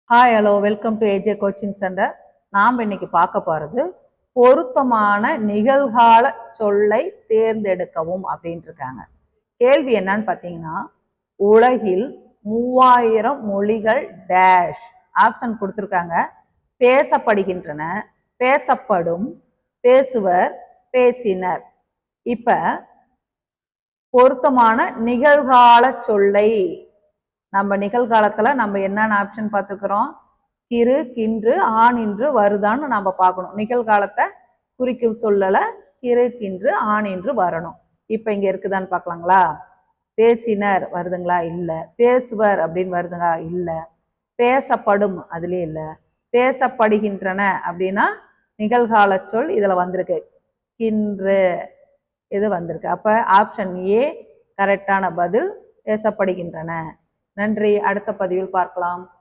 Hi hello welcome to AJ coaching centre. நாம் இன்னைக்கு பார்க்க போகிறது பொருத்தமான நிகழ்கால சொல்லை தேர்ந்தெடுக்கவும் அப்படின்ட்டு இருக்காங்க. கேள்வி என்னன்னு பார்த்தீங்கன்னா, உலகில் 3000 மொழிகள் டேஷ் ஆப்ஷன் கொடுத்துருக்காங்க. பேசப்படுகின்றன, பேசப்படும், பேசுவர், பேசினர். இப்ப பொருத்தமான நிகழ்கால சொல்லை நம்ம நிகழ்காலத்துல நம்ம என்னென்ன ஆப்ஷன் பார்த்துக்கிறோம்? கிறு, கின்று, ஆண், இன்று, வருதான்னு நம்ம பார்க்கணும். நிகழ்காலத்தை குறிக்கும் சொல்லல கிறு, கின்று, ஆண், இன்று வரணும். இப்ப இங்க இருக்குதான்னு பார்க்கலாங்களா? பேசினர் வருதுங்களா? இல்ல. பேசுவர் அப்படின்னு வருதுங்களா? இல்ல. பேசப்படும் அதுலயே இல்ல. பேசப்படுகின்றன அப்படின்னா நிகழ்கால சொல் இதுல வந்திருக்கு. கின்று இது வந்திருக்கு. அப்ப ஆப்ஷன் ஏ கரெக்டான பதில். பேசப்படுகின்றன. நன்றி. அடுத்த பதிவில் பார்க்கலாம்.